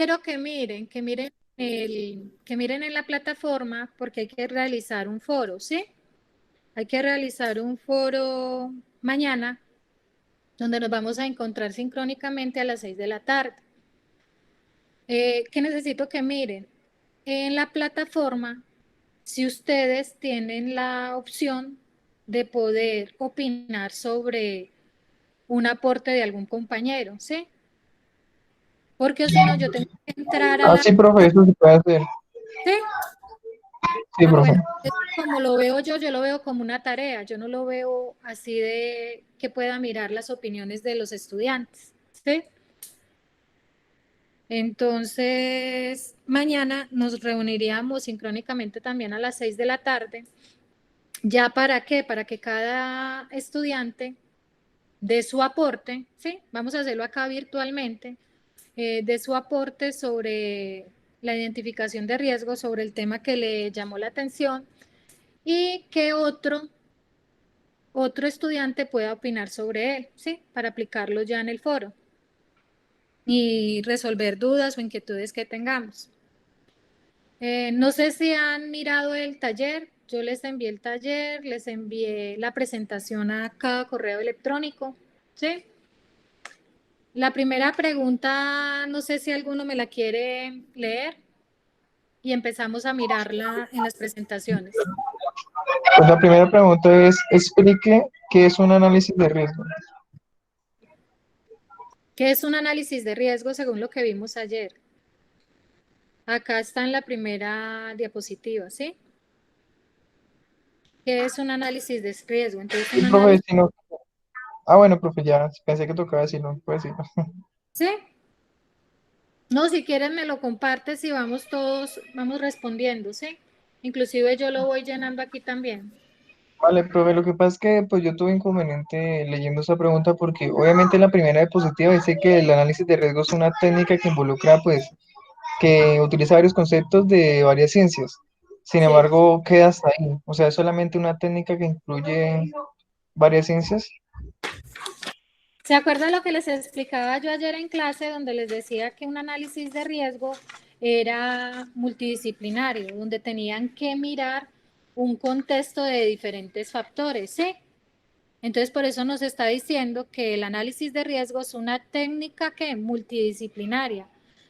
quiero que miren en la plataforma porque hay que realizar un foro, ¿sí? Hay que realizar un foro mañana donde nos vamos a encontrar sincrónicamente a las 6 de la tarde. ¿Qué necesito que miren? En la plataforma, si ustedes tienen la opción de poder opinar sobre un aporte de algún compañero, ¿sí? Porque si no, yo tengo que entrar a Ah, la... sí, profe, eso se puede hacer. ¿Sí? Sí, Ah, profe. bueno, como lo veo yo lo veo como una tarea, yo no lo veo así de que pueda mirar las opiniones de los estudiantes, ¿sí? Entonces, mañana nos reuniríamos sincrónicamente también a las 6 de la tarde. ¿Ya para qué? Para que cada estudiante dé su aporte, ¿sí? Vamos a hacerlo acá virtualmente, dé su aporte sobre la identificación de riesgos, sobre el tema que le llamó la atención y que otro estudiante pueda opinar sobre él, ¿sí? Para aplicarlo ya en el foro y resolver dudas o inquietudes que tengamos. No sé si han mirado el taller, yo les envié el taller, les envié la presentación a cada correo electrónico, ¿sí? La primera pregunta, no sé si alguno me la quiere leer y empezamos a mirarla en las presentaciones. Pues la primera pregunta es, explique qué es un análisis de riesgo. ¿Qué es un análisis de riesgo según lo que vimos ayer? Acá está en la primera diapositiva, ¿sí? ¿Qué es un análisis de riesgo? Entonces, Sí, un profe, análisis, si no. Ah, bueno, profe, ya pensé que tocaba decirlo, pues sí. ¿sí? No, si quieren me lo compartes y vamos todos, vamos respondiendo, ¿sí? Inclusive yo lo voy llenando aquí también. Vale, profe, lo que pasa es que pues yo tuve inconveniente leyendo esa pregunta porque obviamente la primera diapositiva dice que el análisis de riesgo es una técnica que involucra pues que utiliza varios conceptos de varias ciencias. Sin Sí. embargo, queda hasta ahí. O sea, es solamente una técnica que incluye varias ciencias. ¿Se acuerdan lo que les explicaba yo ayer en clase donde les decía que un análisis de riesgo era multidisciplinario, donde tenían que mirar un contexto de diferentes factores, ¿sí? Entonces, por eso nos está diciendo que el análisis de riesgo es una técnica que multidisciplinaria,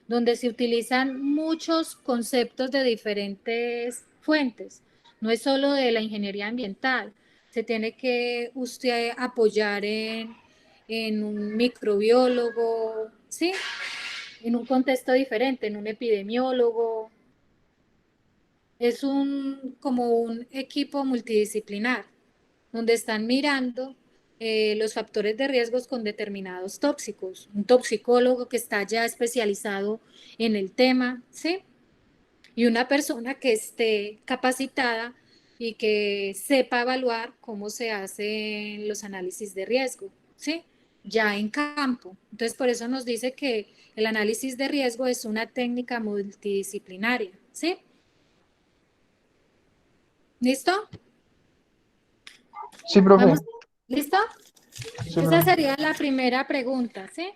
donde se utilizan muchos conceptos de diferentes fuentes. No es solo de la ingeniería ambiental, se tiene que usted apoyar en un microbiólogo, ¿sí? En un contexto diferente, en un epidemiólogo. Es como un equipo multidisciplinar donde están mirando los factores de riesgos con determinados tóxicos. Un toxicólogo que está ya especializado en el tema, ¿sí? Y una persona que esté capacitada y que sepa evaluar cómo se hacen los análisis de riesgo, ¿sí? Ya en campo. Entonces, por eso nos dice que el análisis de riesgo es una técnica multidisciplinaria, ¿sí? ¿Listo? Sí, profe. Vamos, ¿listo? Sí, Esa profe. sería la primera pregunta, ¿sí?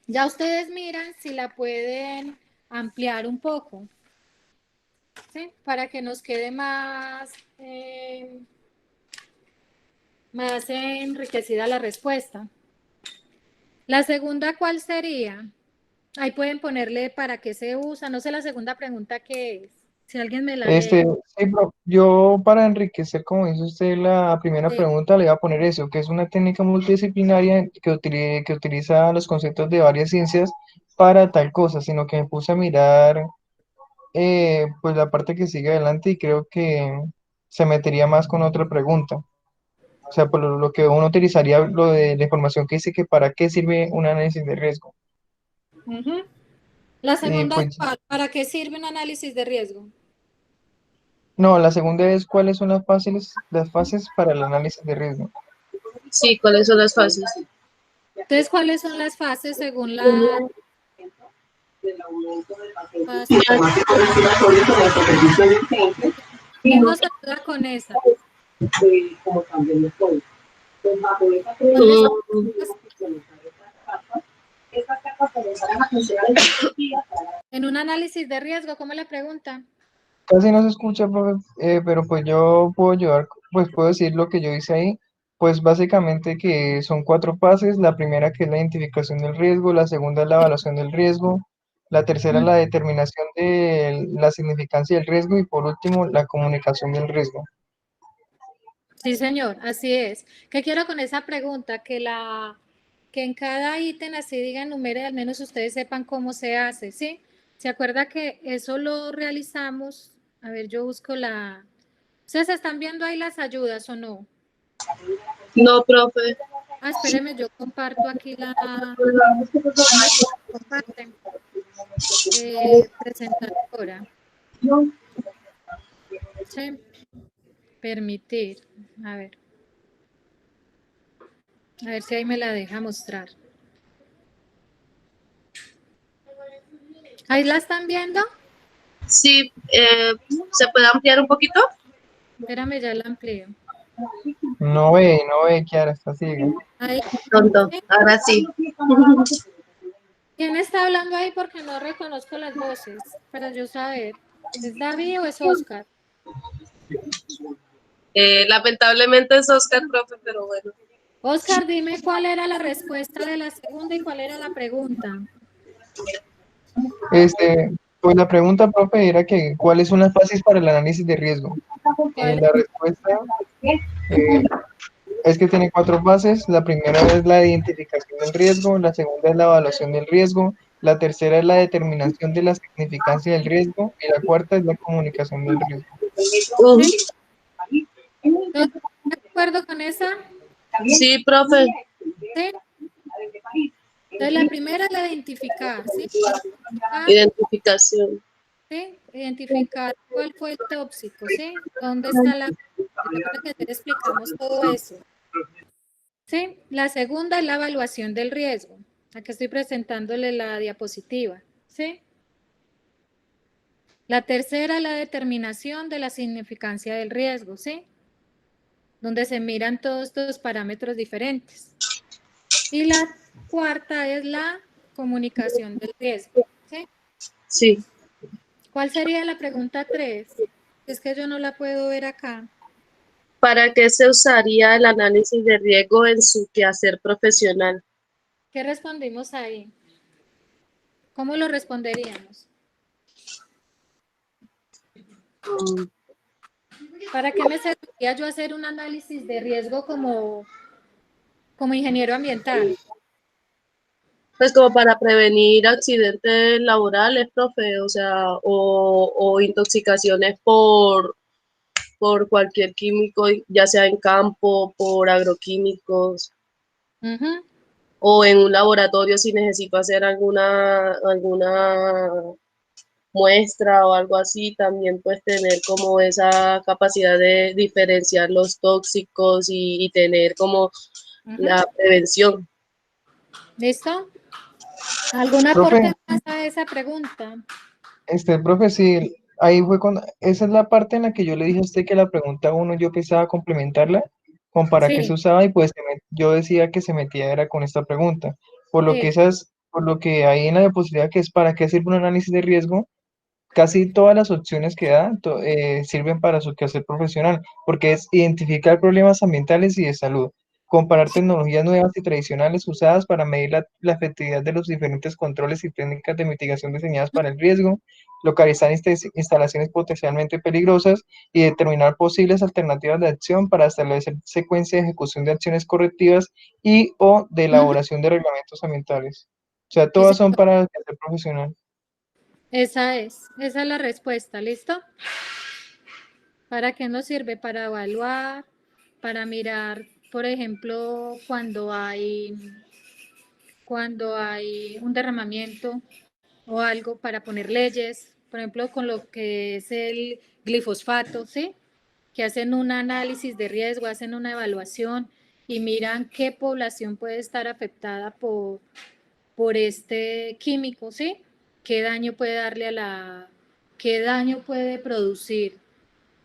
Ya ustedes miran si la pueden ampliar un poco, ¿sí? Para que nos quede más enriquecida la respuesta. La segunda, ¿cuál sería? Ahí pueden ponerle para qué se usa. No sé la segunda pregunta qué es. Si alguien me la lee. Sí, yo para enriquecer, como dice usted, la primera Sí, pregunta, le voy a poner eso, que es una técnica multidisciplinaria que utiliza los conceptos de varias ciencias para tal cosa, sino que me puse a mirar pues la parte que sigue adelante y creo que se metería más con otra pregunta. O sea, por lo que uno utilizaría lo de la información que dice que para qué sirve un análisis de riesgo. Ujú. La Y segunda, pues, ¿para qué sirve un análisis de riesgo? no, la segunda es cuáles son las fases para el análisis de riesgo. Sí, ¿cuáles son las fases? Entonces, ¿cuáles son las fases según la fase? ¿Quién nos ayuda con esa? ¿Cuáles son las fases? En un análisis de riesgo, ¿cómo le pregunta? Casi no se escucha, profe, pero pues yo puedo ayudar, pues puedo decir lo que yo hice ahí. Pues básicamente que son cuatro fases. La primera que es la identificación del riesgo, la segunda es la evaluación del riesgo, la tercera es Mm, la determinación de la significancia del riesgo y por último la comunicación del riesgo. sí, señor, así es. ¿Qué quiero con esa pregunta? Que en cada ítem así diga numere, al menos ustedes sepan cómo se hace, ¿sí? ¿Se acuerda que eso lo realizamos? A ver, yo busco la... ¿Ustedes están viendo ahí las ayudas o no? No, profe. Ah, espéreme, yo comparto aquí la... Comparten. Presentadora. Sí. Permitir. A ver si ahí me la deja mostrar. ¿Ahí la están viendo? Sí, ¿se puede ampliar un poquito? Espérame, ya la amplío. No ve, Kiara, está ciega. Ahí. Pronto, ¿Sí? ahora sí. ¿Quién está hablando ahí? Porque no reconozco las voces. Para yo saber. ¿Es David o es Oscar? Lamentablemente es Oscar, profe, pero bueno. Oscar, dime cuál era la respuesta de la segunda y cuál era la pregunta. Pues la pregunta, profe, era que ¿cuáles son las fases para el análisis de riesgo? ¿Cuál La respuesta eh, es que tiene cuatro fases. La primera es la identificación del riesgo, la segunda es la evaluación del riesgo, la tercera es la determinación de la significancia del riesgo y la cuarta es la comunicación del riesgo. Ujú. ¿Sí? ¿No estás de acuerdo con esa? Sí, profe. ¿Sí? Entonces la primera es la identificar, ¿sí? Identificar, Identificación. ¿sí? Identificar cuál fue el tóxico, ¿sí? ¿Dónde está la... Recuerda que ayer explicamos todo eso. ¿Sí? La segunda es la evaluación del riesgo. Aquí estoy presentándole la diapositiva, ¿sí? La tercera es la determinación de la significancia del riesgo, ¿sí? Donde se miran todos estos parámetros diferentes. Y la cuarta es la comunicación del riesgo, ¿sí? Sí. ¿Cuál sería la pregunta 3? Es que yo no la puedo ver acá. ¿Para qué se usaría el análisis de riesgo en su quehacer profesional? ¿Qué respondimos ahí? ¿Cómo lo responderíamos? Mm, ¿Para qué me serviría yo hacer un análisis de riesgo como ingeniero ambiental? Pues como para prevenir accidentes laborales, profe, o sea, o intoxicaciones por cualquier químico, ya sea en campo, por agroquímicos, Ujú, o en un laboratorio si necesito hacer alguna muestra o algo así, también pues tener como esa capacidad de diferenciar los tóxicos y tener como ujú. la prevención. ¿Listo? ¿Algún Profe, aporte más a esa pregunta? profe, sí, ahí fue cuando, esa es la parte en la que yo le dije a usted que la pregunta uno yo pensaba complementarla con para qué se Sí, usaba y pues yo decía que se metía era con esta pregunta. sí. Por lo que hay en la diapositiva que es para qué sirve un análisis de riesgo, casi todas las opciones que da sirven para su quehacer profesional, porque es identificar problemas ambientales y de salud, comparar tecnologías nuevas y tradicionales usadas para medir la efectividad de los diferentes controles y técnicas de mitigación diseñadas para el riesgo, localizar instalaciones potencialmente peligrosas y determinar posibles alternativas de acción para establecer secuencia de ejecución de acciones correctivas y o de Ujú. elaboración de reglamentos ambientales. O sea, Sí, todas son señor. para el quehacer profesional. Esa es la respuesta, ¿listo? ¿Para qué nos sirve? Para evaluar, para mirar, por ejemplo, cuando hay un derramamiento o algo, para poner leyes, por ejemplo, con lo que es el glifosfato, ¿sí? Que hacen un análisis de riesgo, hacen una evaluación y miran qué población puede estar afectada por este químico, ¿sí? ¿Qué daño puede darle qué daño puede producir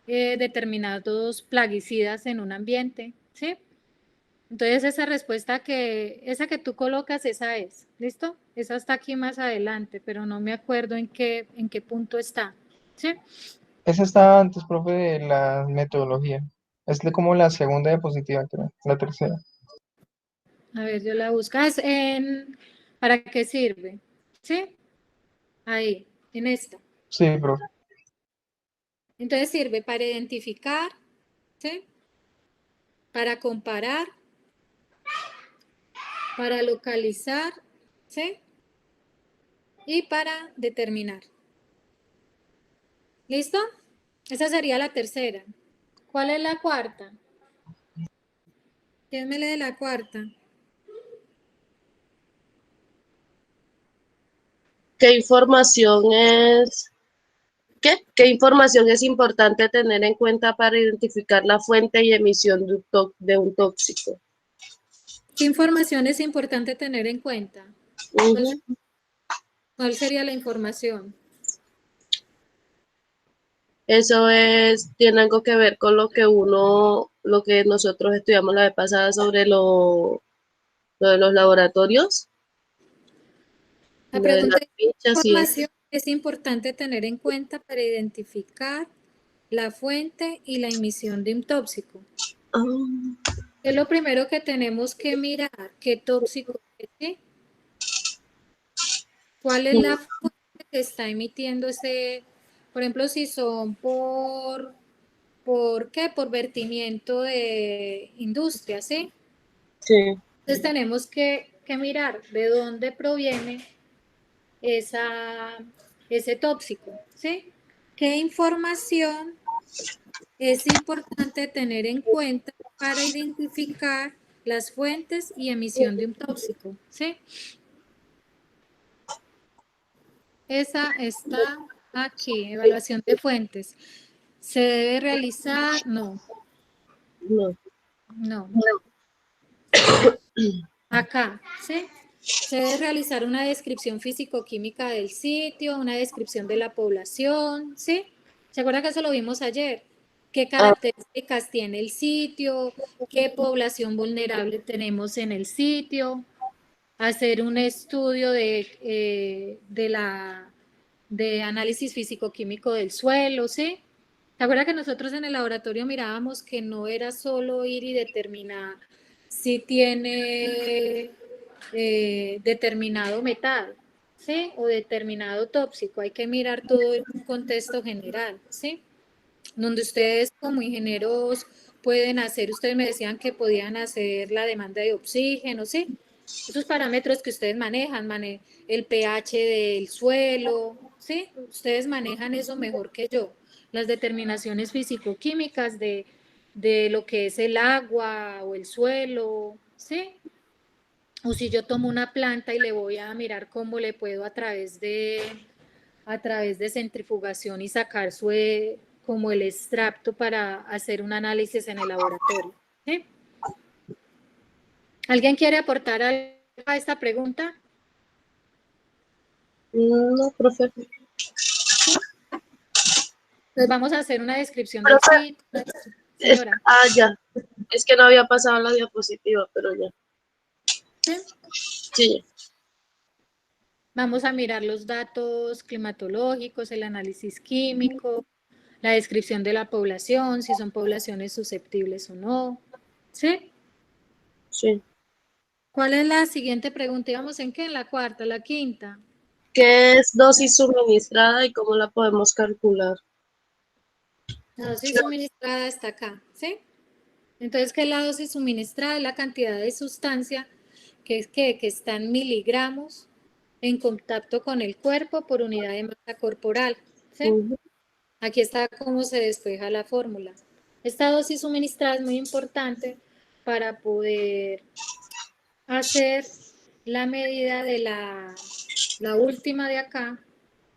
determinados plaguicidas en un ambiente, ¿sí? Entonces esa respuesta esa que tú colocas, esa es, ¿listo? Esa está aquí más adelante, pero no me acuerdo en qué punto está, ¿sí? Esa estaba antes, profe, de la metodología. Como la segunda diapositiva, creo, la tercera. A ver, yo la busco. ¿Para qué sirve? ¿Sí? Ahí, en esta. Sí, profe. Entonces sirve para identificar, ¿sí? Para comparar, para localizar, ¿sí? Y para determinar. ¿Listo? Esa sería la tercera. ¿Cuál es la cuarta? ¿Quién me lee la cuarta? ¿Qué información es, ¿Qué información es importante tener en cuenta para identificar la fuente y emisión de un tóxico? ¿Qué información es importante tener en cuenta? Ujú. ¿Cuál sería la información? Tiene algo que ver con lo que nosotros estudiamos la vez pasada sobre lo de los laboratorios, La lo de las pregunta es, ¿qué fichas y eso. información es importante tener en cuenta para identificar la fuente y la emisión de un tóxico? Ah, Es lo primero que tenemos que mirar, qué tóxico es, ¿sí? ¿Cuál es la fuente que está emitiendo por ejemplo, si son ¿por qué? Por vertimiento de industria, ¿sí? sí. Entonces tenemos que mirar de dónde proviene ese tóxico, ¿sí? ¿Qué información es importante tener en cuenta para identificar las fuentes y emisión de un tóxico? ¿Sí? Esa está aquí, evaluación de fuentes. ¿Se debe realizar? No, No. no. Acá, ¿sí? Se debe realizar una descripción físico-química del sitio, una descripción de la población, ¿sí? ¿Se acuerda que eso lo vimos ayer? ¿Qué Ah, características tiene el sitio? ¿Qué población vulnerable tenemos en el sitio? Hacer un estudio de análisis físico-químico del suelo, ¿sí? ¿Se acuerda que nosotros en el laboratorio mirábamos que no era solo ir y determinar si tiene determinado metal, ¿sí? O determinado tóxico, hay que mirar todo en un contexto general, ¿sí? Donde ustedes como ingenieros pueden hacer, ustedes me decían que podían hacer la demanda de oxígeno, ¿sí? Esos parámetros que ustedes manejan, el pH del suelo, ¿sí? Ustedes manejan eso mejor que yo. Las determinaciones físico-químicas de lo que es el agua o el suelo, ¿sí? O si yo tomo una planta y le voy a mirar cómo le puedo a través de centrifugación y sacar como el extracto para hacer un análisis en el laboratorio. ¿Sí? ¿Alguien quiere aportar algo a esta pregunta? no, profe. Pues vamos a hacer una descripción del Profe, sitio. Señora, ya. Es que no había pasado la diapositiva, pero ya. ¿sí? Sí, Vamos a mirar los datos climatológicos, el análisis químico, la descripción de la población, si son poblaciones susceptibles o no. ¿Sí? sí. ¿Cuál es la siguiente pregunta? ¿Íbamos en qué? ¿En la cuarta, la quinta? ¿Qué es dosis suministrada y cómo la podemos calcular? La dosis suministrada está acá, ¿sí? Entonces, ¿qué es la dosis suministrada? Es la cantidad de sustancia que está en miligramos en contacto con el cuerpo por unidad de masa corporal, ¿sí? Ujú. Aquí está cómo se despeja la fórmula. Esta dosis suministrada es muy importante para poder hacer la medida de la última de acá,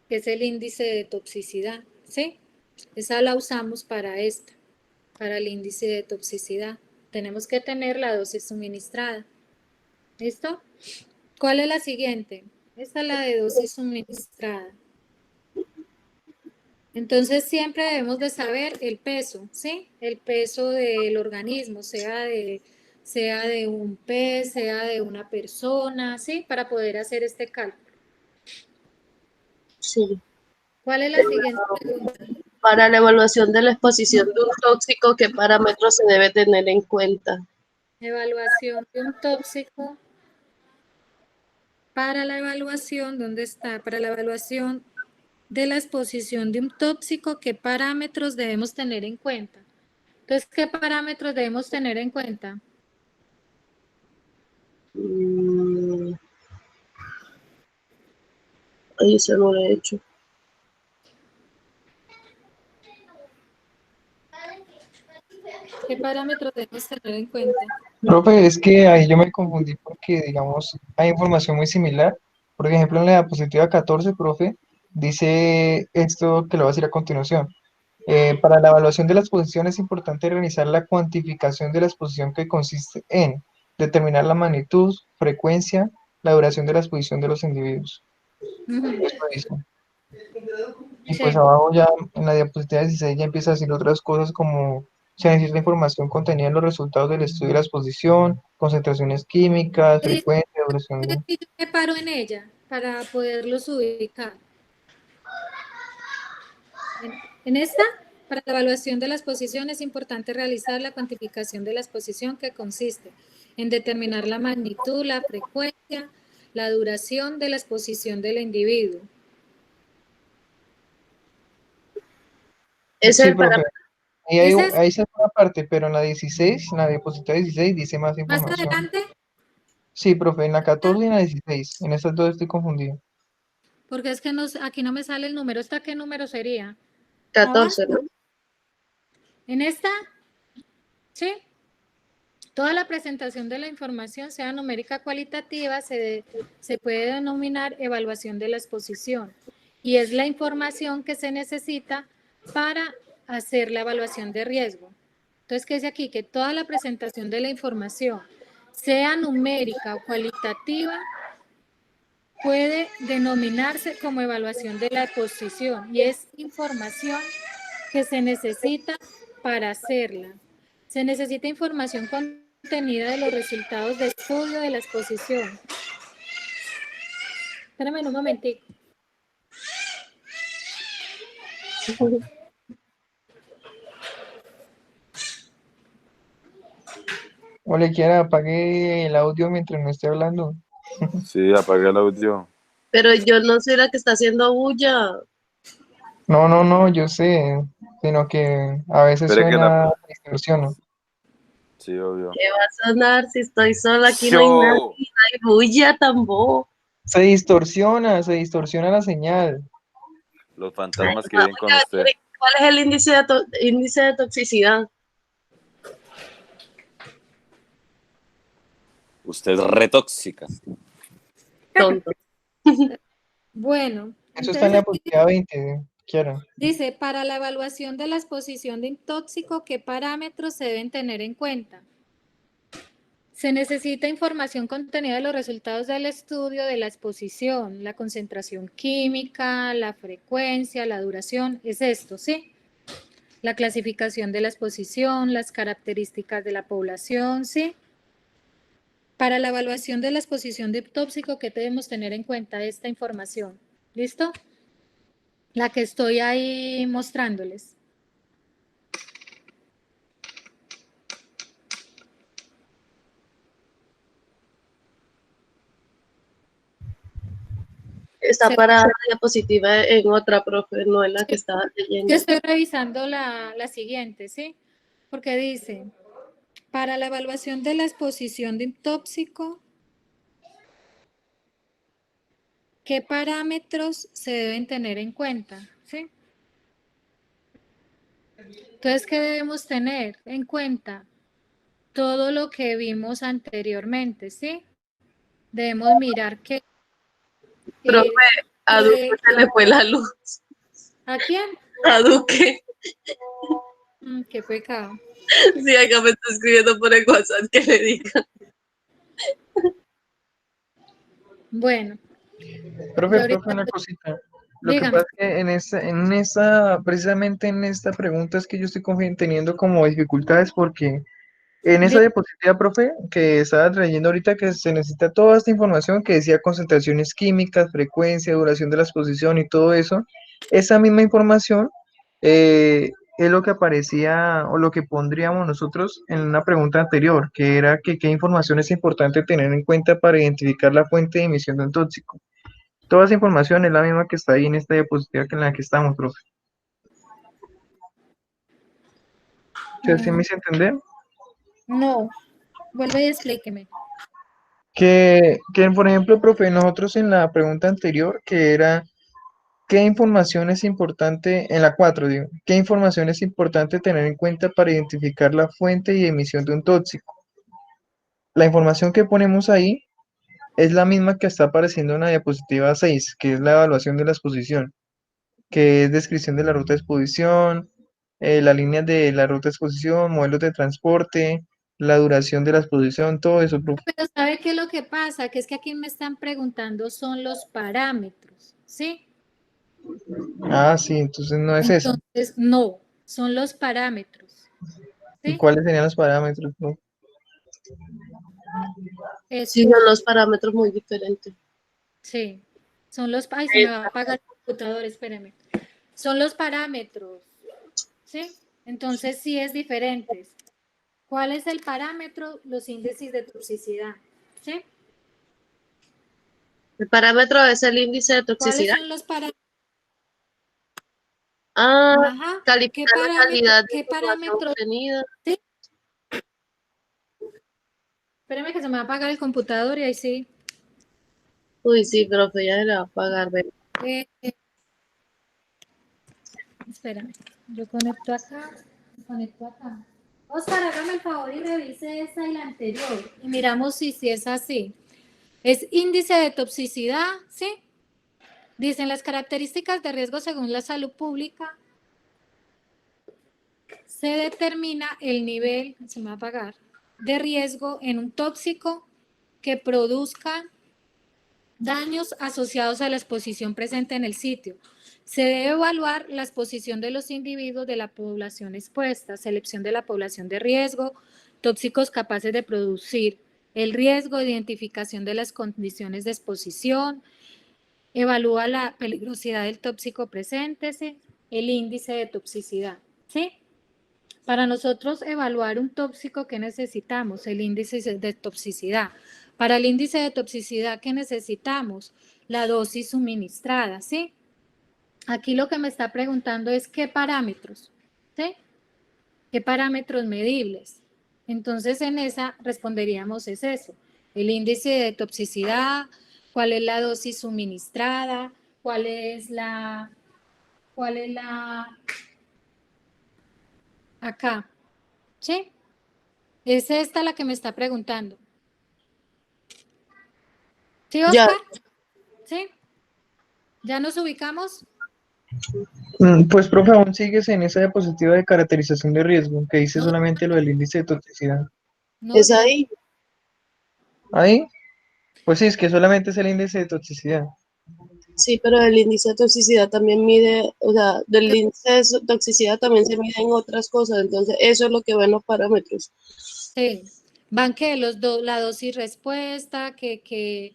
que es el índice de toxicidad, ¿sí? Esa la usamos para esta, para el índice de toxicidad. Tenemos que tener la dosis suministrada. ¿Listo? ¿Cuál es la siguiente? Esta es la de dosis suministrada. Entonces siempre debemos de saber el peso, ¿sí? El peso del organismo, sea sea de un pez, sea de una persona, ¿sí? Para poder hacer este cálculo. Sí. ¿Cuál es la siguiente pregunta? Para la evaluación de la exposición de un tóxico, ¿qué parámetros se debe tener en cuenta? Evaluación de un tóxico. Para la evaluación, ¿dónde está? Para la evaluación de la exposición de un tóxico, ¿qué parámetros debemos tener en cuenta? Entonces, ¿qué parámetros debemos tener en cuenta? Ahí se lo he hecho. ¿Qué parámetros debemos tener en cuenta? Profe, es que ahí yo me confundí porque, digamos, hay información muy similar. Por ejemplo, en la diapositiva 14, profe, dice esto que lo voy a decir a continuación. Para la evaluación de la exposición es importante realizar la cuantificación de la exposición que consiste en determinar la magnitud, frecuencia, la duración de la exposición de los individuos. Eso dice. Y pues Sí. abajo ya en la diapositiva 16 ya empieza a decir otras cosas como se necesita información contenida en los resultados del estudio de la exposición, concentraciones químicas, frecuencia, duración. Y yo me paro en ella para poderlos ubicar. En esta, para la evaluación de la exposición es importante realizar la cuantificación de la exposición que consiste en determinar la magnitud, la frecuencia, la duración de la exposición del individuo. Ese es Sí, el profe. parámetro. Y Ese es ahí se fue una parte, pero en la 16, en la diapositiva 16 dice más más información. adelante, Sí, profe, en la 14 y en la 16, en estas dos estoy confundido. porque es que aquí no me sale el número. ¿Esta qué número sería? Ahora, 14, ¿no? en esta, ¿sí? Toda la presentación de la información, sea numérica o cualitativa, se puede denominar evaluación de la exposición y es la información que se necesita para hacer la evaluación de riesgo. Entonces, ¿qué dice aquí? Que toda la presentación de la información, sea numérica o cualitativa, puede denominarse como evaluación de la exposición y es información que se necesita para hacerla. Se necesita información contenida de los resultados de estudio de la exposición. Espérame un momentico. O le quiera apague el audio mientras no esté hablando. Sí, apaga el audio. Pero yo no soy la que está haciendo bulla. No, no, no, yo sé, sino que a veces Espere que la... suena distorsión, ¿no? Sí, obvio. ¿Qué va a sonar si estoy sola? Aquí no hay nadie, Show. no hay bulla tampoco. Se distorsiona la señal. Los fantasmas que viven con usted. ¿Cuál es el índice de toxicidad? Usted es re tóxica. Tonto. Bueno, Eso está en la entonces diapositiva 20, quiero. dice, para la evaluación de la exposición de un tóxico, ¿qué parámetros se deben tener en cuenta? Se necesita información contenida de los resultados del estudio de la exposición, la concentración química, la frecuencia, la duración, es esto, ¿sí? La clasificación de la exposición, las características de la población, ¿sí? Para la evaluación de la exposición de tóxico, ¿qué debemos tener en cuenta esta información? ¿Listo? La que estoy ahí mostrándoles. Está para la diapositiva en otra, profe, no en la que estaba Yo leyendo. estoy revisando la siguiente, ¿sí? Porque dice, para la evaluación de la exposición de un tóxico, ¿qué parámetros se deben tener en cuenta? ¿Sí? Entonces, ¿qué debemos tener en cuenta? Todo lo que vimos anteriormente, ¿sí? Debemos mirar que... Profe, a Duque se le fue la luz. ¿A quién? A Duque. Qué pecado. Sí, acá me está escribiendo por el WhatsApp que le diga. Bueno, yo Profe, ahorita, una cosita. Lo que dígame. pasa es que precisamente en esta pregunta es que yo estoy teniendo como dificultades porque En esa Li- diapositiva, profe, que estaba trayendo ahorita, que se necesita toda esta información que decía concentraciones químicas, frecuencia, duración de la exposición y todo eso, esa misma información es lo que aparecía o lo que pondríamos nosotros en una pregunta anterior, que era que qué información es importante tener en cuenta para identificar la fuente de emisión de un tóxico. Toda esa información es la misma que está ahí en esta diapositiva que en la que estamos, profe. ¿Sí, así me hice entender? No, vuelve y explíqueme. Por ejemplo, profe, nosotros en la pregunta anterior, que era, ¿qué información es importante, en la 4 digo, qué información es importante tener en cuenta para identificar la fuente y emisión de un tóxico? La información que ponemos ahí es la misma que está apareciendo en la diapositiva 6, que es la evaluación de la exposición, que es descripción de la ruta de exposición, las líneas de la ruta de exposición, modelos de transporte, la duración de la exposición, todo eso, profe. Pero ¿sabe qué es lo que pasa? Que es que aquí me están preguntando son los parámetros, ¿sí? Ah, sí, entonces no es eso. Entonces, no, son los parámetros, ¿Y ¿sí? cuáles serían los parámetros, profe? Eso, Sí, son los parámetros muy diferentes. sí. Son los, ay, se me va a apagar el computador, espéreme. Son los parámetros, ¿sí? Entonces sí es diferente. ¿Cuál es el parámetro? Los índices de toxicidad, ¿sí? El parámetro es el índice de ¿Cuáles toxicidad. son los parámetros? Ah, Ajá. calificar la calidad de ¿Qué información parámetro? obtenida. Sí. Espérame que se me va a apagar el computador y ahí sí. Uy, sí, profe, ya se le va a pagar. Ve. Eh, eh, espérame. Yo conecto acá. Oscar, hágame el favor y revise esa y la anterior. Y miramos si es así. Es índice de toxicidad, ¿sí? Dicen las características de riesgo según la salud pública. Se determina el nivel, se me va a apagar, de riesgo en un tóxico que produzca daños asociados a la exposición presente en el sitio. Se debe evaluar la exposición de los individuos de la población expuesta, selección de la población de riesgo, tóxicos capaces de producir el riesgo, identificación de las condiciones de exposición, evalúa la peligrosidad del tóxico presente, ¿sí? El índice de toxicidad, ¿sí? Para nosotros evaluar un tóxico, ¿qué necesitamos? El índice de toxicidad. Para el índice de toxicidad, ¿qué necesitamos? La dosis suministrada, ¿sí? Aquí lo que me está preguntando es qué parámetros, ¿sí? ¿Qué parámetros medibles? Entonces en esa responderíamos es eso, el índice de toxicidad, cuál es la dosis suministrada, cuál es la, acá, ¿sí? Es esta la que me está preguntando. ¿Sí, Ya, Oscar? ¿Sí? ¿Ya nos ubicamos? Pues, profe, aún sigues en esa diapositiva de caracterización de riesgo, que dice No, solamente lo del índice de toxicidad. no, es yo, ahí. Ahí, pues sí, es que solamente es el índice de toxicidad. Sí, pero el índice de toxicidad también mide, o sea, del índice de toxicidad también se mide en otras cosas. Entonces, eso es lo que ven los parámetros. sí. Van que la dosis respuesta, que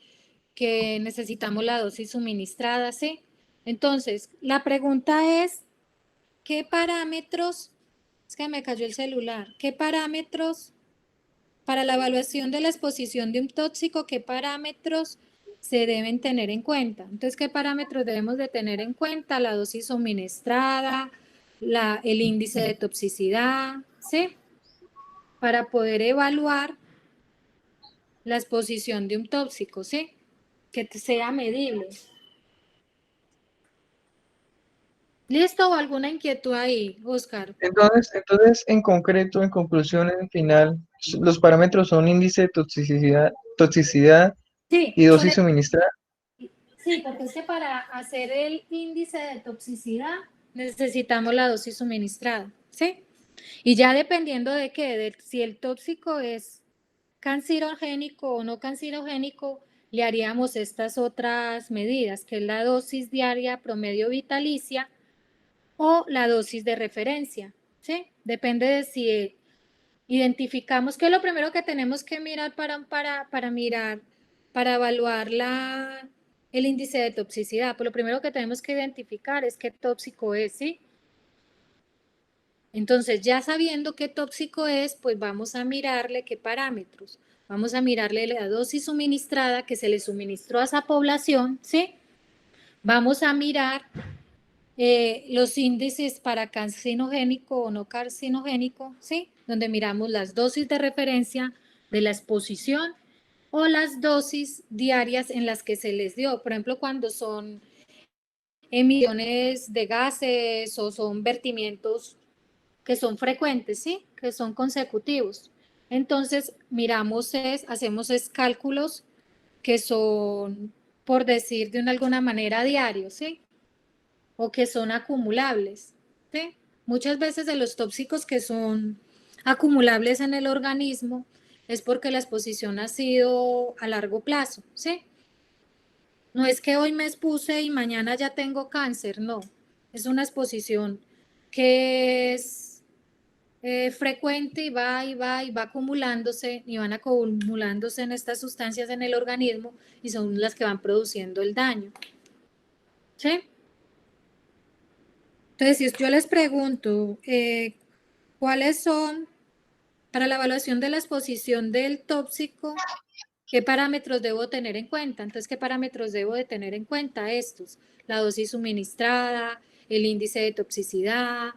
necesitamos la dosis suministrada, ¿sí? Entonces, la pregunta es, ¿qué parámetros, es que me cayó el celular, qué parámetros para la evaluación de la exposición de un tóxico, qué parámetros se deben tener en cuenta? Entonces, ¿qué parámetros debemos de tener en cuenta? La dosis suministrada, el índice de toxicidad, ¿sí? Para poder evaluar la exposición de un tóxico, ¿sí? Que sea medible. ¿Listo? ¿O alguna inquietud ahí, Oscar? Entonces, en concreto, en conclusión, en final, los parámetros son índice de toxicidad Sí, y dosis suministrada. sí, porque es que para hacer el índice de toxicidad necesitamos la dosis suministrada, ¿sí? Y ya dependiendo de qué, de si el tóxico es cancerogénico o no cancerogénico, le haríamos estas otras medidas, que es la dosis diaria promedio vitalicia o la dosis de referencia, ¿sí? Depende de si identificamos qué es lo primero que tenemos que mirar para evaluar el índice de toxicidad. Pues lo primero que tenemos que identificar es qué tóxico es, ¿sí? Entonces, ya sabiendo qué tóxico es, pues vamos a mirarle qué parámetros. Vamos a mirarle la dosis suministrada que se le suministró a esa población, ¿sí? Vamos a mirar los índices para carcinogénico o no carcinogénico, ¿sí? Donde miramos las dosis de referencia de la exposición o las dosis diarias en las que se les dio. Por ejemplo, cuando son emisiones de gases o son vertimientos que son frecuentes, ¿sí? Que son consecutivos. Entonces, hacemos cálculos que son, por decir de alguna manera, diarios, ¿sí? O que son acumulables, ¿sí? Muchas veces de los tóxicos que son acumulables en el organismo es porque la exposición ha sido a largo plazo, ¿sí? No es que hoy me expuse y mañana ya tengo cáncer, no. Es una exposición que es frecuente y va acumulándose y van acumulándose en estas sustancias en el organismo y son las que van produciendo el daño. ¿Sí? Entonces, si yo les pregunto, ¿cuáles son, para la evaluación de la exposición del tóxico, qué parámetros debo tener en cuenta? Entonces, ¿qué parámetros debo de tener en cuenta? Estos, la dosis suministrada, el índice de toxicidad,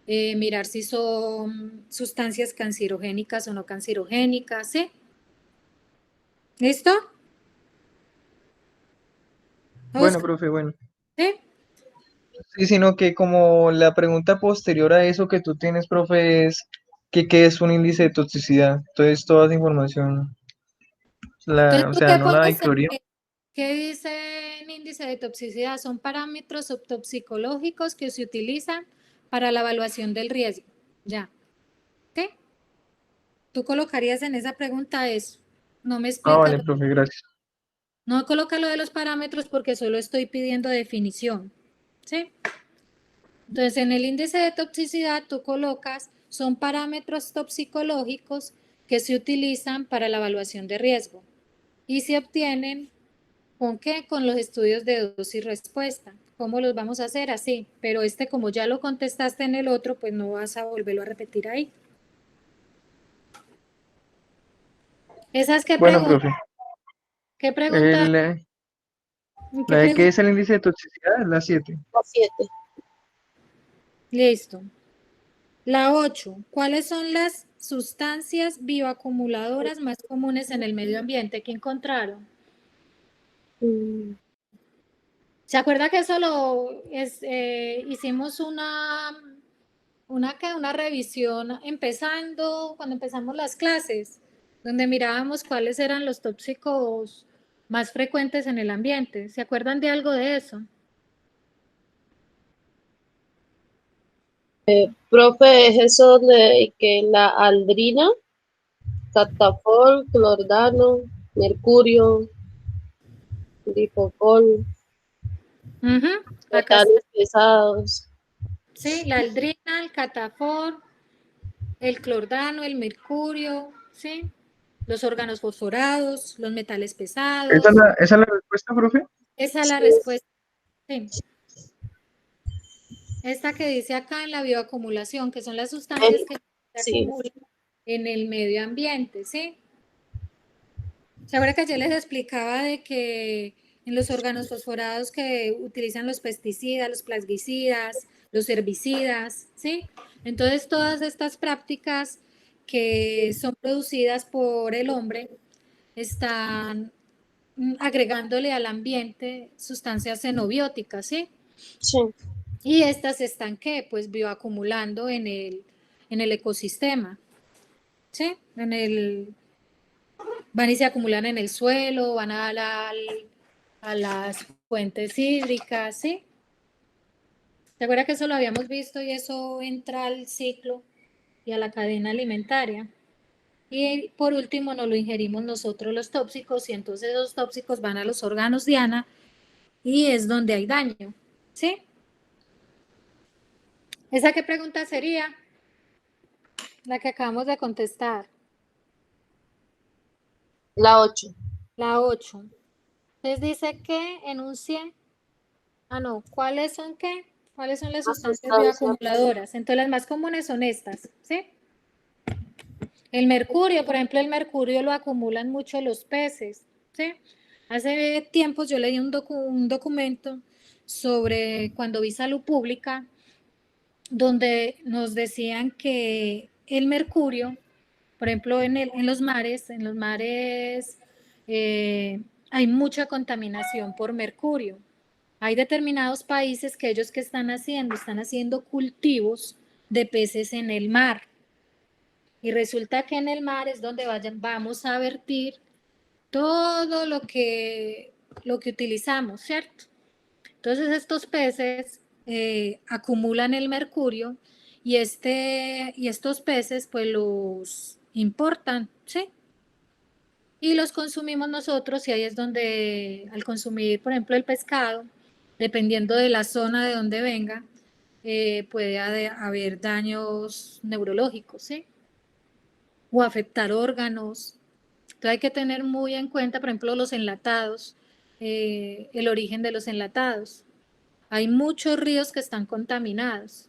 mirar si son sustancias cancerogénicas o no cancerogénicas, ¿sí? ¿Listo? Bueno, Oscar, profe, bueno. ¿sí? Sí, sino que como la pregunta posterior a eso que tú tienes, profe, es que qué es un índice de toxicidad. Entonces, toda esa información, Entonces, o ¿tú sea, qué no la conoces? incluiría. ¿Qué dice el índice de toxicidad? Son parámetros toxicológicos que se utilizan para la evaluación del riesgo. Ya. ¿Qué? Tú colocarías en esa pregunta eso. No me Ah, explicas. vale, profe, gracias. No coloca lo de los parámetros porque solo estoy pidiendo definición. ¿Sí? Entonces, en el índice de toxicidad tú colocas, son parámetros toxicológicos que se utilizan para la evaluación de riesgo y se obtienen, ¿con qué? Con los estudios de dosis respuesta. ¿Cómo los vamos a hacer? Así, pero como ya lo contestaste en el otro, pues no vas a volverlo a repetir ahí. ¿Esas qué Bueno, pregunta? profe, ¿Qué pregunta? el, ¿Qué la de qué pregunta? es el índice de toxicidad es la 7. La 7. Listo. La 8. ¿Cuáles son las sustancias bioacumuladoras más comunes en el medio ambiente que encontraron? ¿Se acuerda que eso hicimos una revisión cuando empezamos las clases, donde mirábamos cuáles eran los tóxicos más frecuentes en el ambiente? ¿Se acuerdan de algo de eso? Profe, es eso de que la aldrina, catafol, clordano, mercurio, difocol, Ujú. Acá está. metales pesados. Sí, la aldrina, el catafol, el clordano, el mercurio, ¿sí? Los órganos fosforados, los metales pesados. Esa es la respuesta, profe? Esa es la Sí, respuesta. Sí. Esta que dice acá en la bioacumulación, que son las sustancias que se sí, acumulan en el medio ambiente, ¿sí? Sabrá que yo les explicaba de que en los órganos fosforados que utilizan los pesticidas, los plaguicidas, los herbicidas, ¿sí? Entonces, todas estas prácticas que son producidas por el hombre están agregándole al ambiente sustancias xenobióticas, ¿sí? sí. Y estas están, ¿qué? Pues bioacumulando en el ecosistema, ¿sí? Van y se acumulan en el suelo, van a las fuentes hídricas, ¿sí? ¿Te acuerdas que eso lo habíamos visto y eso entra al ciclo y a la cadena alimentaria? Y por último nos lo ingerimos nosotros los tóxicos y entonces esos tóxicos van a los órganos diana y es donde hay daño, ¿sí? ¿Esa qué pregunta sería? La que acabamos de contestar, La 8. la 8. Entonces dice que enuncie, no, ¿cuáles son qué? ¿Cuáles son las Las sustancias sustancias. bioacumuladoras? Entonces las más comunes son estas, ¿sí? El mercurio, por ejemplo, el mercurio lo acumulan mucho los peces, ¿sí? Hace tiempos yo leí un documento sobre cuando vi salud pública, donde nos decían que el mercurio, por ejemplo, en los mares hay mucha contaminación por mercurio. Hay determinados países que ellos que están haciendo cultivos de peces en el mar. Y resulta que en el mar es donde vamos a vertir todo lo que utilizamos, ¿cierto? Entonces estos peces acumulan el mercurio y estos peces pues los importan, ¿sí? Y los consumimos nosotros y ahí es donde al consumir, por ejemplo, el pescado, dependiendo de la zona de donde venga, puede haber daños neurológicos, ¿sí? O afectar órganos. Entonces hay que tener muy en cuenta, por ejemplo, los enlatados, el origen de los enlatados. Hay muchos ríos que están contaminados.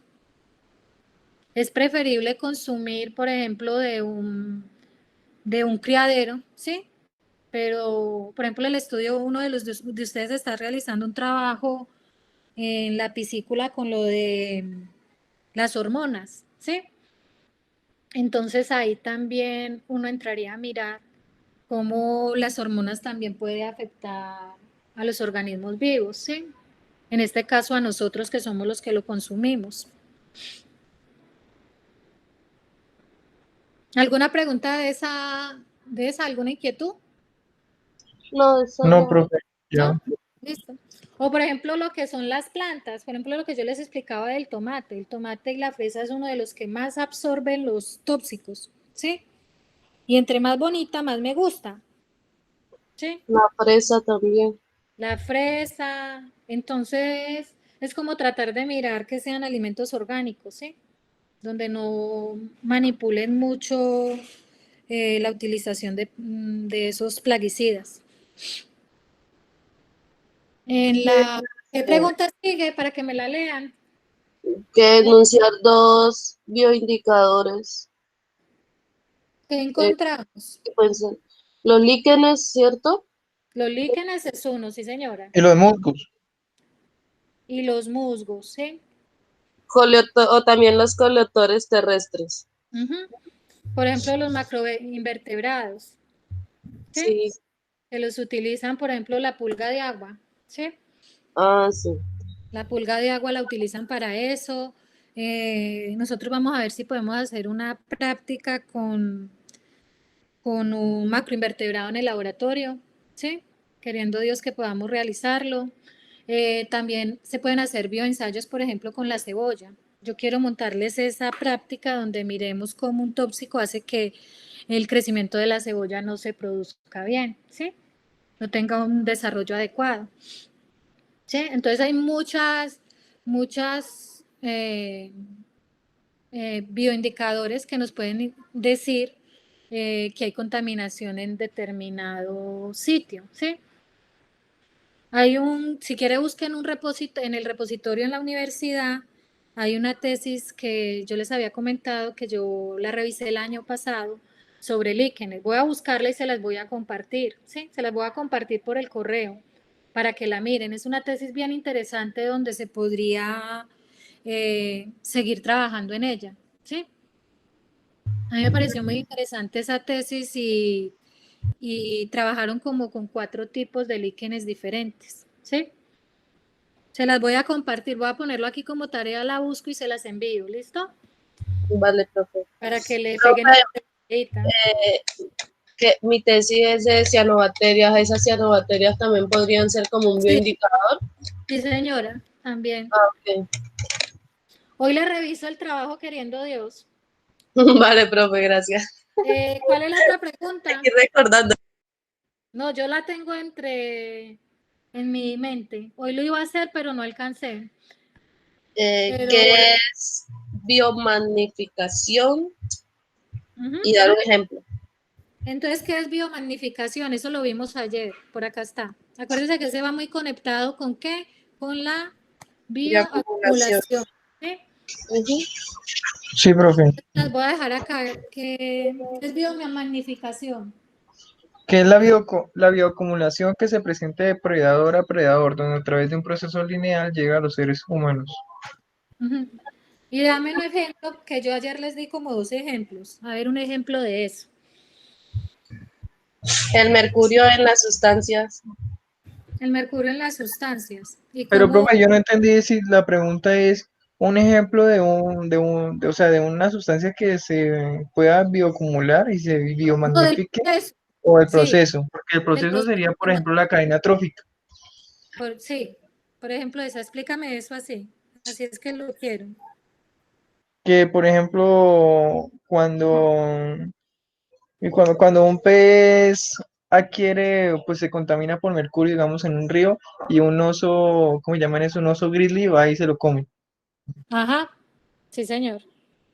Es preferible consumir, por ejemplo, de un criadero, ¿sí? Pero, por ejemplo, el estudio, uno de ustedes está realizando un trabajo en la piscícula con lo de las hormonas, ¿sí? Entonces ahí también uno entraría a mirar cómo las hormonas también pueden afectar a los organismos vivos, ¿sí? En este caso a nosotros que somos los que lo consumimos. ¿Alguna pregunta de esa alguna inquietud? No, eso No, no. profe, ¿No? ya. Listo. O por ejemplo lo que son las plantas, por ejemplo lo que yo les explicaba del tomate, el tomate y la fresa es uno de los que más absorben los tóxicos, ¿sí? Y entre más bonita, más me gusta, ¿sí? La fresa también. La fresa, entonces es como tratar de mirar que sean alimentos orgánicos, ¿sí? Donde no manipulen mucho la utilización de esos plaguicidas. En la, ¿qué pregunta sigue para que me la lean? Que enunciar dos bioindicadores. ¿Qué Eh, encontramos? ¿Qué pueden ser? Los líquenes, ¿cierto? Los líquenes es uno, sí señora. Y los musgos. Y los musgos, ¿sí? O también los coleoptores terrestres. Ujú. Por ejemplo, los macroinvertebrados, ¿sí? Sí. Que los utilizan, por ejemplo, la pulga de agua, ¿sí? Ah, sí. La pulga de agua la utilizan para eso. Nosotros vamos a ver si podemos hacer una práctica con un macroinvertebrado en el laboratorio, ¿sí? Queriendo Dios que podamos realizarlo. También se pueden hacer bioensayos, por ejemplo, con la cebolla. Yo quiero montarles esa práctica donde miremos cómo un tóxico hace que el crecimiento de la cebolla no se produzca bien, ¿sí? No tenga un desarrollo adecuado. ¿Sí? Entonces hay muchas bioindicadores que nos pueden decir que hay contaminación en determinado sitio, ¿sí? Si quiere busquen en el repositorio en la universidad, hay una tesis que yo les había comentado que yo la revisé el año pasado sobre líquenes. Voy a buscarla y se las voy a compartir, ¿sí? Se las voy a compartir por el correo para que la miren. Es una tesis bien interesante donde se podría seguir trabajando en ella, ¿sí? A mí me pareció muy interesante esa tesis y trabajaron como con 4 tipos de líquenes diferentes, ¿sí? Se las voy a compartir, voy a ponerlo aquí como tarea, la busco y se las envío, ¿listo? Vale, profe. Para que le peguen Profe, una tarea. que mi tesis es de cianobacterias. Esas cianobacterias también podrían ser como un Sí, bioindicador. sí, señora, también. Ah, ok. Hoy le reviso el trabajo queriendo Dios. Vale, profe, gracias. ¿Cuál es la otra pregunta? Aquí recordando. No, yo la tengo en mi mente. Hoy lo iba a hacer, pero no alcancé. Pero ¿Qué es biomagnificación? Ujú. y dar un ejemplo. Entonces, ¿qué es biomagnificación? Eso lo vimos ayer, por acá está. Acuérdense que se va muy conectado con ¿qué? Con la De acumulación. bioacumulación. ¿Sí? Ujú. Sí, profe. Las voy a dejar acá, que es biomagnificación. Que es la bioacumulación que se presenta de predador a predador, donde a través de un proceso lineal llega a los seres humanos. Ujú. Y dame un ejemplo, que yo ayer les di como 2 ejemplos. A ver, un ejemplo de eso. El mercurio en las sustancias. El mercurio en las sustancias. Y Pero, cómo, profe, yo no entendí si la pregunta es un ejemplo o sea, de una sustancia que se pueda bioacumular y se no, del biomagnifique, proceso. o el Sí, proceso, porque el del proceso proceso. sería, por ejemplo, la cadena trófica, Sí, por ejemplo, esa, explícame eso así. Así es que lo quiero. que, por ejemplo, cuando un pez adquiere, pues se contamina por mercurio, digamos, en un río, y un oso, ¿cómo llaman eso? Un oso grizzly va y se lo come. Ajá, sí, señor.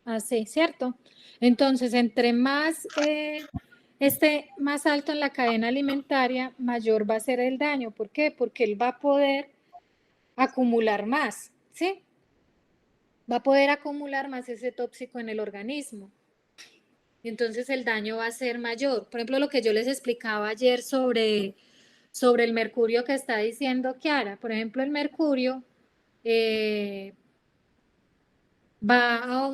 Así, ¿cierto? Entonces, entre más esté más alto en la cadena alimentaria, mayor va a ser el daño. ¿Por qué? Porque él va a poder acumular más, ¿sí? Va a poder acumular más ese tóxico en el organismo. Y entonces el daño va a ser mayor. Por ejemplo, lo que yo les explicaba ayer sobre el mercurio que está diciendo Kiara. Por ejemplo, el mercurio eh, va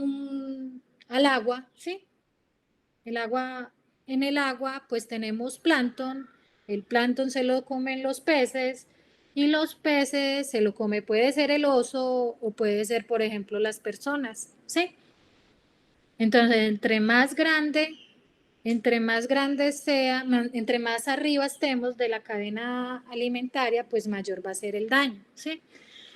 al agua, ¿sí? El agua, en el agua pues tenemos plancton, el plancton se lo comen los peces y los peces se lo come, puede ser el oso o puede ser, por ejemplo, las personas, ¿sí? Entonces, entre más grande sea, entre más arriba estemos de la cadena alimentaria, pues mayor va a ser el daño, ¿sí?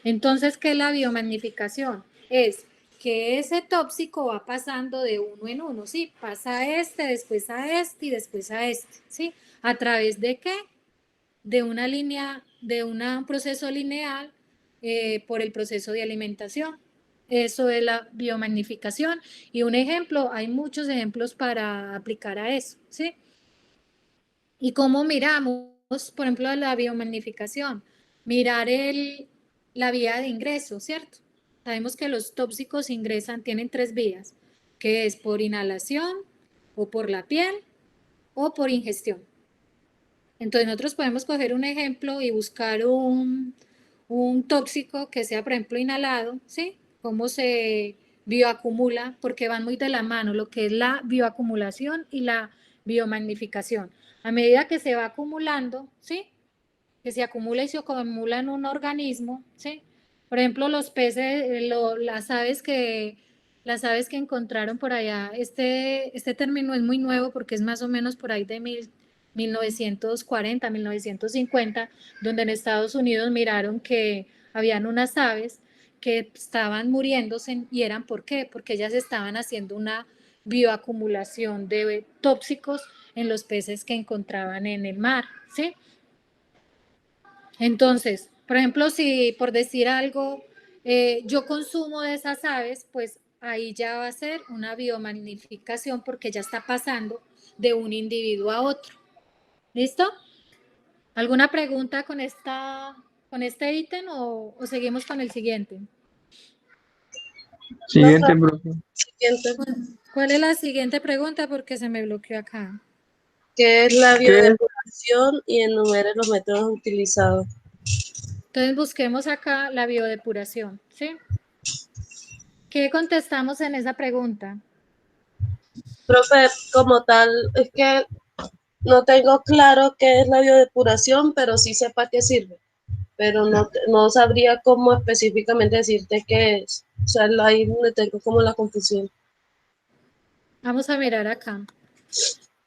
Entonces, ¿qué es la biomagnificación? Es que ese tóxico va pasando de uno en uno, ¿sí? Pasa a este, después a este y después a este, ¿sí? ¿A través de qué? De una línea, de un proceso lineal por el proceso de alimentación. Eso es la biomagnificación. Y un ejemplo, hay muchos ejemplos para aplicar a eso, ¿sí? ¿Y cómo miramos, por ejemplo, la biomagnificación? Mirar la vía de ingreso, ¿cierto? Sabemos que los tóxicos ingresan, tienen 3 vías, que es por inhalación o por la piel o por ingestión. Entonces nosotros podemos coger un ejemplo y buscar un tóxico que sea, por ejemplo, inhalado, ¿sí? Cómo se bioacumula, porque van muy de la mano, lo que es la bioacumulación y la biomagnificación. A medida que se va acumulando, ¿sí? Que se acumula y se acumula en un organismo, ¿sí? Por ejemplo, los peces, las aves que encontraron por allá, este término es muy nuevo porque es más o menos por ahí de 1940, 1950, donde en Estados Unidos miraron que habían unas aves que estaban muriéndose y eran ¿por qué? Porque ellas estaban haciendo una bioacumulación de tóxicos en los peces que encontraban en el mar, ¿sí? Entonces, por ejemplo, si por decir algo, yo consumo de esas aves, pues ahí ya va a ser una biomagnificación porque ya está pasando de un individuo a otro. ¿Listo? ¿Alguna pregunta con este ítem o seguimos con el siguiente? Siguiente, profe. Siguiente, ¿Cuál es la siguiente pregunta? Porque se me bloqueó acá. ¿qué es la ¿Qué es? biodepuración y enumere los métodos utilizados? Entonces busquemos acá la biodepuración, ¿sí? ¿Qué contestamos en esa pregunta? Profe, como tal, es que no tengo claro qué es la biodepuración, pero sí sé para qué sirve. Pero no sabría cómo específicamente decirte qué es. O sea, ahí me tengo como la confusión. Vamos a mirar acá.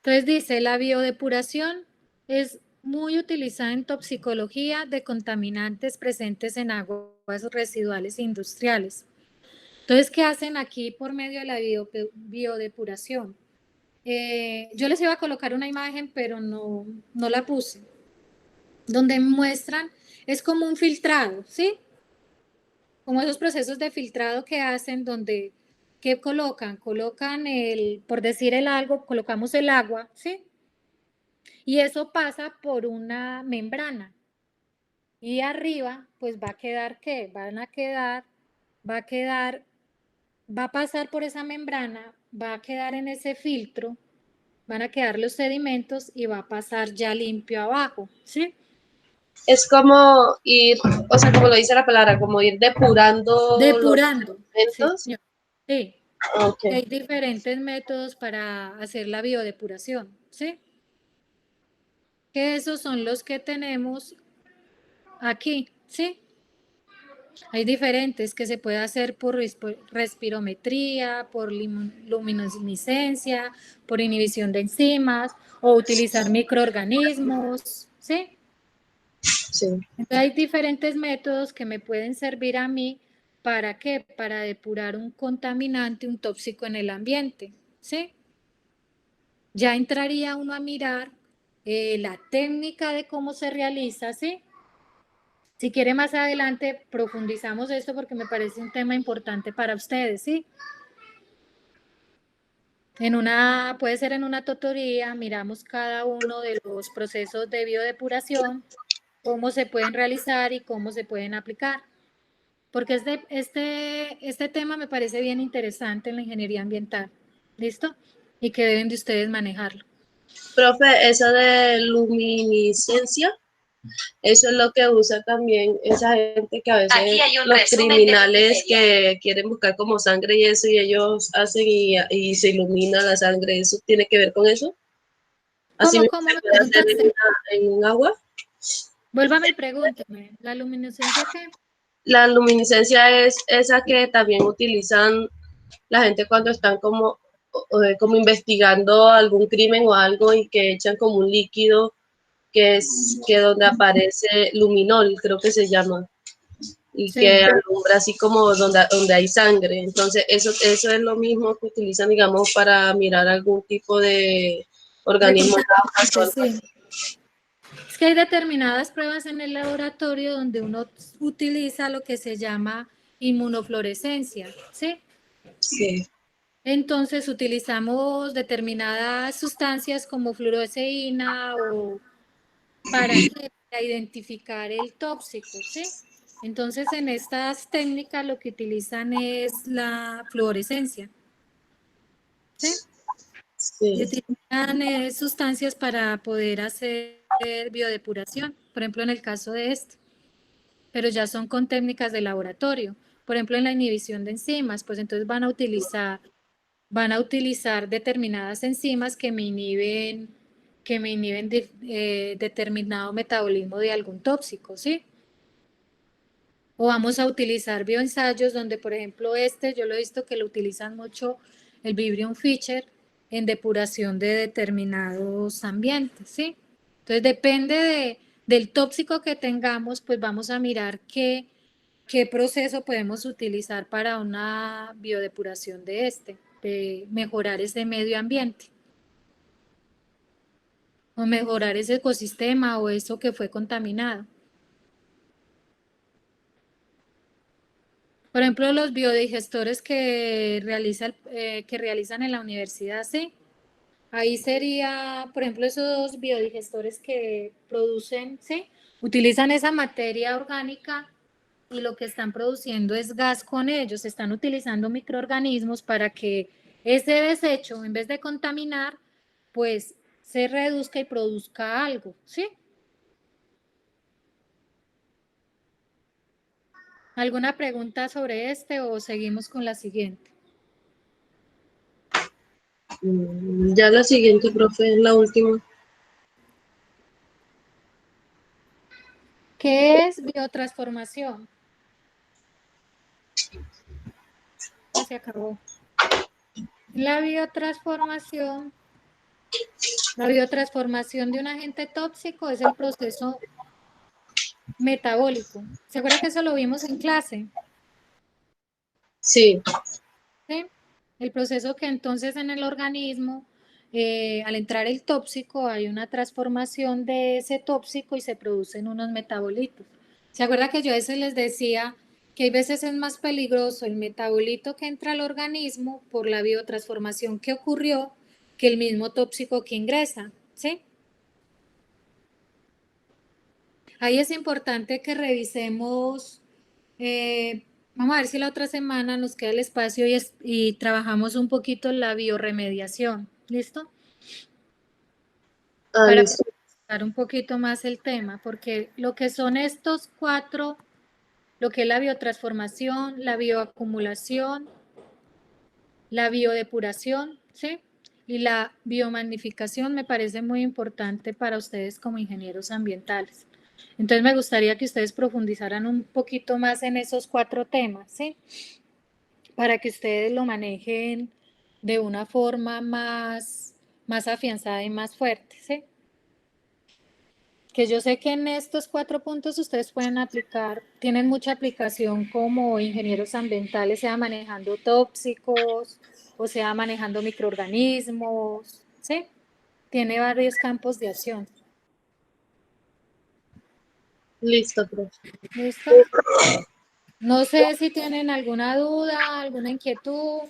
Entonces dice, la biodepuración es muy utilizada en toxicología de contaminantes presentes en aguas residuales industriales. Entonces, ¿qué hacen aquí por medio de la biodepuración? Yo les iba a colocar una imagen, pero no la puse. Donde muestran, es como un filtrado, ¿sí? Como esos procesos de filtrado que hacen donde ¿qué colocan? Colocan por decir el algo, colocamos el agua, ¿sí? Y eso pasa por una membrana. Y arriba, pues va a quedar, ¿qué? Va a pasar por esa membrana, va a quedar en ese filtro, van a quedar los sedimentos y va a pasar ya limpio abajo, ¿sí? Es como ir, o sea, como lo dice la palabra, como ir depurando Depurando, los sí, elementos. señor. Sí, Ok, hay diferentes métodos para hacer la biodepuración, ¿sí? Que esos son los que tenemos aquí, ¿sí? Hay diferentes que se puede hacer por respirometría, por luminiscencia, por inhibición de enzimas o utilizar microorganismos, ¿sí? sí. Entonces hay diferentes métodos que me pueden servir a mí. ¿Para qué? Para depurar un contaminante, un tóxico en el ambiente, ¿sí? Ya entraría uno a mirar la técnica de cómo se realiza, ¿sí? Si quiere más adelante profundizamos esto porque me parece un tema importante para ustedes, ¿sí? Puede ser en una tutoría, miramos cada uno de los procesos de biodepuración, cómo se pueden realizar y cómo se pueden aplicar. Porque este tema me parece bien interesante en la ingeniería ambiental. ¿Listo? Y que deben de ustedes manejarlo. Profe, eso de luminiscencia, eso es lo que usa también esa gente que a veces los criminales que quieren buscar como sangre y eso, y ellos hacen y se ilumina la sangre. ¿Eso tiene que ver con eso? Así mismo ¿Cómo se me puede hacer preguntaste? en un agua. Vuélvame y pregúnteme. ¿La luminiscencia qué? La luminiscencia es esa que también utilizan la gente cuando están como investigando algún crimen o algo y que echan como un líquido que es que donde aparece luminol, creo que se llama, y que Sí. alumbra así como donde hay sangre. Entonces, eso es lo mismo que utilizan, digamos, para mirar algún tipo de De organismo. contaminantes, sí. Es que hay determinadas pruebas en el laboratorio donde uno utiliza lo que se llama inmunofluorescencia, ¿sí? Sí, Entonces utilizamos determinadas sustancias como fluoresceína o para identificar el tóxico, ¿sí? Entonces en estas técnicas lo que utilizan es la fluorescencia, ¿sí? Y sí, utilizan sustancias para poder hacer biodepuración, por ejemplo en el caso de este, pero ya son con técnicas de laboratorio. Por ejemplo en la inhibición de enzimas, pues entonces van a utilizar determinadas enzimas que me inhiben determinado metabolismo de algún tóxico, ¿sí? O vamos a utilizar bioensayos donde, por ejemplo, yo lo he visto que lo utilizan mucho el Vibrium Fischer en depuración de determinados ambientes, ¿sí? Entonces, depende del tóxico que tengamos, pues vamos a mirar qué proceso podemos utilizar para una biodepuración de mejorar ese medio ambiente o mejorar ese ecosistema o eso que fue contaminado. Por ejemplo, los biodigestores que realizan en la universidad, sí. Ahí sería, por ejemplo, esos biodigestores que producen, sí, utilizan esa materia orgánica y lo que están produciendo es gas con ellos. Están utilizando microorganismos para que ese desecho, en vez de contaminar, pues se reduzca y produzca algo, ¿sí? ¿Alguna pregunta sobre o seguimos con la siguiente? Ya la siguiente, profe, es la última. ¿Qué es biotransformación? Ya se acabó. La biotransformación, la biotransformación de un agente tóxico es el proceso metabólico. ¿Se acuerda que eso lo vimos en clase? Sí, ¿Sí? El proceso que entonces en el organismo, al entrar el tóxico, hay una transformación de ese tóxico y se producen unos metabolitos. ¿Se acuerda que yo a veces les decía que hay veces es más peligroso el metabolito que entra al organismo por la biotransformación que ocurrió que el mismo tóxico que ingresa, ¿sí? Ahí es importante que revisemos, vamos a ver si la otra semana nos queda el espacio y trabajamos un poquito la bioremediación, ¿listo? Para Listo. profundizar un poquito más el tema, porque lo que son estos 4, lo que es la biotransformación, la bioacumulación, la biodepuración, ¿sí? Y la biomagnificación me parece muy importante para ustedes como ingenieros ambientales. Entonces me gustaría que ustedes profundizaran un poquito más en esos 4 temas, ¿sí? Para que ustedes lo manejen de una forma más afianzada y más fuerte, ¿sí? Que yo sé que en estos 4 puntos ustedes pueden aplicar, tienen mucha aplicación como ingenieros ambientales, sea manejando tóxicos o sea manejando microorganismos, ¿sí? Tiene varios campos de acción. Listo, profe. ¿Listo? No sé si tienen alguna duda, alguna inquietud.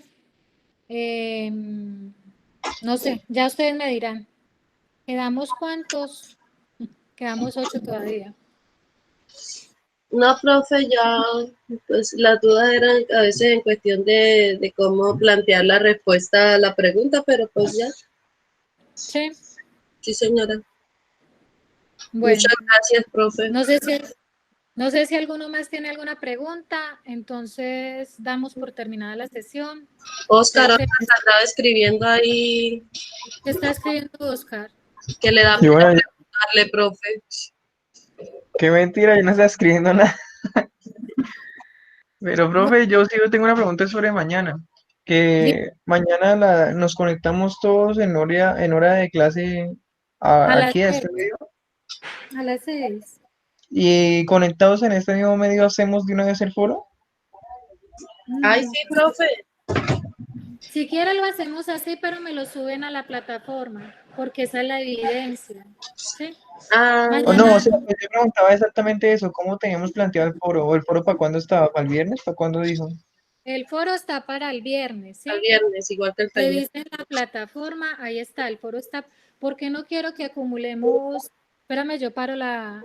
No sé, ya ustedes me dirán. ¿Quedamos cuántos? Quedamos 8 todavía. No, profe, ya, pues las dudas eran a veces en cuestión de cómo plantear la respuesta a la pregunta, pero pues ya, Sí, sí, señora. bueno, Muchas gracias, profe. no sé si alguno más tiene alguna pregunta, entonces damos por terminada la sesión. Oscar, Ya Oscar andaba escribiendo ahí ¿qué está escribiendo Oscar? que le da Y pena bueno, preguntarle, profe. qué mentira, yo no estaba escribiendo nada. Pero, Bueno, profe, yo sí tengo una pregunta sobre mañana. Que mañana nos conectamos todos en hora de clase a las aquí a 6, este medio. a las 6. Y conectados en este mismo medio hacemos de una vez el foro. Ay, sí, profe. Si quiere lo hacemos así, pero me lo suben a la plataforma, porque esa es la evidencia. ¿Sí? Ah, O no, o Mañana sea, pues yo preguntaba exactamente eso, ¿cómo teníamos planteado el foro? ¿O el foro para cuándo estaba? ¿Para el viernes? ¿Para cuándo dijo? el foro está para el viernes, el ¿sí? viernes, igual que el taller. Revisen la plataforma, ahí está, el foro está. Porque no quiero que acumulemos. Espérame, yo paro la.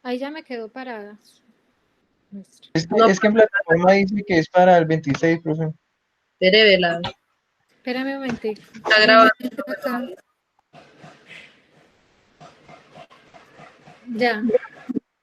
Ahí ya me quedó parada. No, Es que en plataforma dice que es para el 26, profe. espere, vela. Espérame un momentico. Está ¿Dónde grabando. está acá? Ya.